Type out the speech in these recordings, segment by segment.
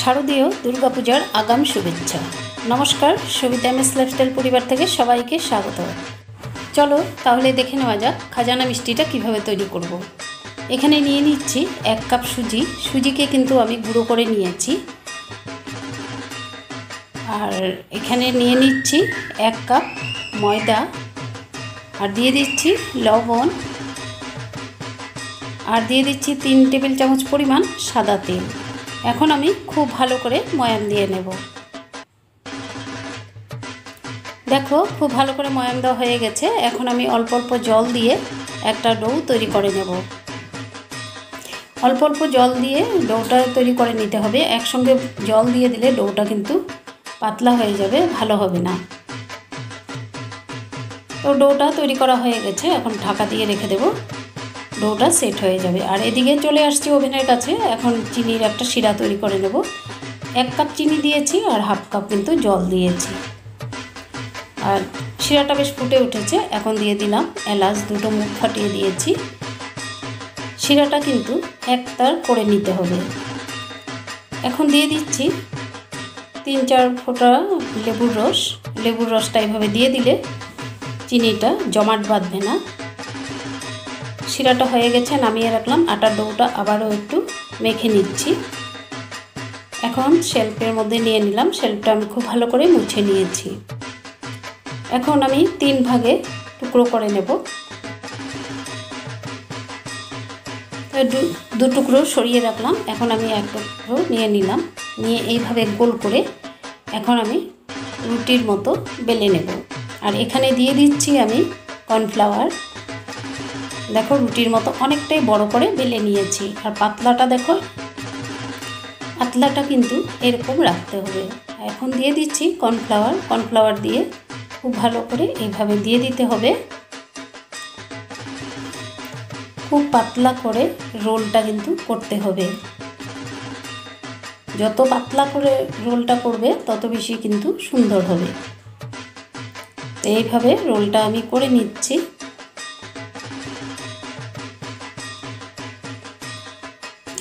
শারদীয় দুর্গাপূজার আগাম শুভেচ্ছা। নমস্কার, Sabita.M.S.lifestyle পরিবার থেকে সবাইকে স্বাগত। চলো তাহলে দেখে নেওয়া যাক খাজানা মিষ্টিটা কিভাবে তৈরি করব। এখানে নিয়ে নিচ্ছি 1 কাপ সুজি। সুজিকে কিন্তু আমি গুঁড়ো করে নিয়েছি। আর এখানে নিয়ে নিচ্ছি 1 কাপ ময়দা, আর দিয়ে দিচ্ছি লবণ, আর দিয়ে দিচ্ছি 3 টেবিল চামচ পরিমাণ সাদা তেল। এখন আমি খুব ভালো করে ময়াম দিয়ে নেব। দেখো খুব ভালো করে ময়াম দেওয়া হয়ে গেছে। এখন আমি অল্প অল্প জল দিয়ে একটা ডো তৈরি করে নেব। অল্প অল্প জল দিয়ে ডোটা তৈরি করে নিতে হবে। একসঙ্গে জল দিয়ে দিলে ডোটা কিন্তু পাতলা হয়ে যাবে, ভালো হবে না। তো ডোটা তৈরি করা হয়ে গেছে, এখন ঢাকা দিয়ে রেখে দেব। ডোটা সেট হয়ে যাবে। আর এদিকে চলে আসছি ওভেনের কাছে। এখন চিনির একটা শিরা তৈরি করে নেব। 1 কাপ চিনি দিয়েছি আর হাফ কাপ কিন্তু জল দিয়েছি। আর শিরাটা বেশ ফুটে উঠেছে। এখন দিয়ে দিলাম এলাচ, 2টো মুখ ফাটিয়ে দিয়েছি। শিরাটা কিন্তু একতার করে নিতে হবে। এখন দিয়ে দিচ্ছি 3-4 ফোঁটা লেবুর রস। লেবুর রসটা এভাবে দিয়ে দিলে চিনিটা জমাট বাঁধবে না। শিরাটা হয়ে গেছে, নামিয়ে রাখলাম। আটার ডোটা আবারও একটু মেখে নিচ্ছি। এখন শেলফের মধ্যে নিয়ে নিলাম। শেলফটা আমি খুব ভালো করে মুছে নিয়েছি। এখন আমি 3 ভাগে টুকরো করে নেব। 2 টুকরো সরিয়ে রাখলাম। এখন আমি 1 টুকরো নিয়ে নিলাম। নিয়ে এইভাবে গোল করে এখন আমি রুটির মতো বেলে নেব। আর এখানে দিয়ে দিচ্ছি আমি কর্নফ্লাওয়ার। দেখো রুটির মতো অনেকটাই বড় করে বেলে নিয়েছি। আর পাতলাটা দেখো, পাতলাটা কিন্তু এরকম রাখতে হবে। এখন দিয়ে দিচ্ছি কর্নফ্লাওয়ার। কর্নফ্লাওয়ার দিয়ে খুব ভালো করে এইভাবে দিয়ে দিতে হবে। খুব পাতলা করে রোলটা কিন্তু করতে হবে। যত পাতলা করে রোলটা করবে তত বেশি কিন্তু সুন্দর হবে। তো এইভাবে রোলটা আমি করে নিচ্ছি।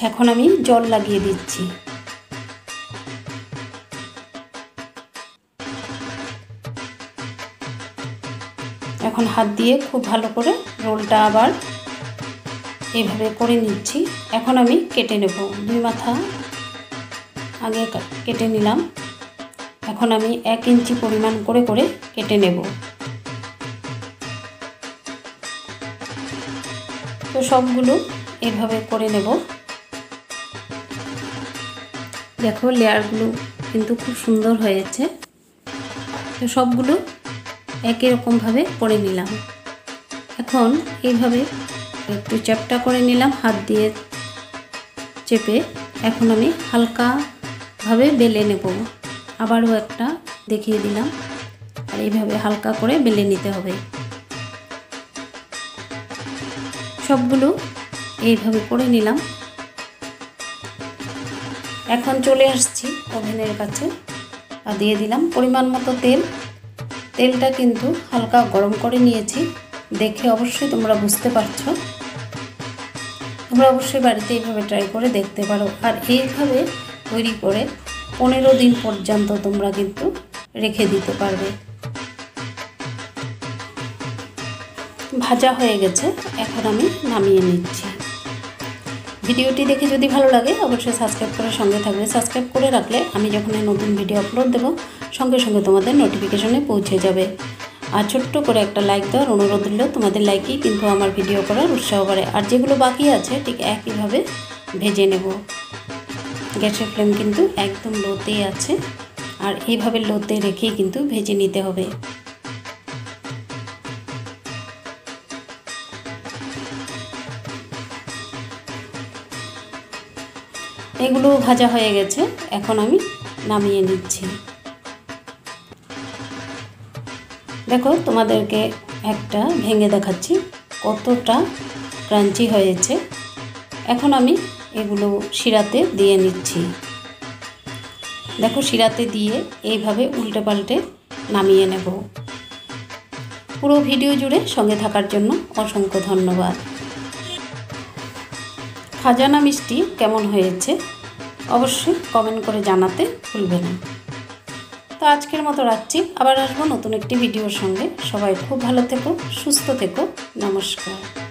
এখন আমি জল লাগিয়ে দিচ্ছি। এখন হাত দিয়ে খুব ভালো করে রোলটা আবার এইভাবে করে নিচ্ছি। এখন আমি কেটে নেব। 2 মাথা আগে কেটে নিলাম। এখন আমি 1 ইঞ্চি পরিমাণ করে করে কেটে নেব। তো সবগুলো এভাবে করে নেব। দেখো লেয়ারগুলো কিন্তু খুব সুন্দর হয়েছে। তো সবগুলো একই রকমভাবে করে নিলাম। এখন এইভাবে একটু চ্যাপটা করে নিলাম হাত দিয়ে চেপে। এখন আমি হালকাভাবে বেলে নেব। আবারও একটা দেখিয়ে দিলাম। আর এইভাবে হালকা করে বেলে নিতে হবে। সবগুলো এইভাবে করে নিলাম। এখন চলে আসছি ওভেনের কাছে। আর দিয়ে দিলাম পরিমাণ মতো তেল। তেলটা কিন্তু হালকা গরম করে নিয়েছি। দেখে অবশ্যই তোমরা বুঝতে পারছো। তোমরা অবশ্যই বাড়িতে এইভাবে ট্রাই করে দেখতে পারো। আর এইভাবে তৈরি করে 15 দিন পর্যন্ত তোমরা কিন্তু রেখে দিতে পারবে। ভাজা হয়ে গেছে, এখন আমি নামিয়ে নিচ্ছি। ভিডিওটি দেখে যদি ভালো লাগে অবশ্যই সাবস্ক্রাইব করে সঙ্গে থাকবে। সাবস্ক্রাইব করে রাখলে আমি যখন নতুন ভিডিও আপলোড দেব সঙ্গে সঙ্গে তোমাদের নোটিফিকেশনে পৌঁছে যাবে। আর ছোট্ট করে একটা লাইক দেওয়ার অনুরোধ রইল। তোমাদের লাইকই কিন্তু আমার ভিডিও করার উৎসাহ বাড়ে। আর যেগুলো বাকি আছে ঠিক একইভাবে ভেজে নেব। গ্যাসের ফ্লেম কিন্তু একদম লোতেই আছে। আর এইভাবে লোতে রেখেই কিন্তু ভেজে নিতে হবে। এগুলো ভাজা হয়ে গেছে, এখন আমি নামিয়ে নিচ্ছি। দেখো তোমাদেরকে একটা ভেঙে দেখাচ্ছি কতটা ক্রাঞ্চি হয়েছে। এখন আমি এগুলো শিরাতে দিয়ে নিচ্ছি। দেখো শিরাতে দিয়ে এইভাবে উল্টে পাল্টে নামিয়ে নেব। পুরো ভিডিও জুড়ে সঙ্গে থাকার জন্য অসংখ্য ধন্যবাদ। খাজানা মিষ্টি কেমন হয়েছে অবশ্যই কমেন্ট করে জানাতে ভুলবে না। তো আজকের মতো রাখছি, আবার আসবো নতুন একটি ভিডিওর সঙ্গে। সবাই খুব ভালো থেকো, সুস্থ থেকো। নমস্কার।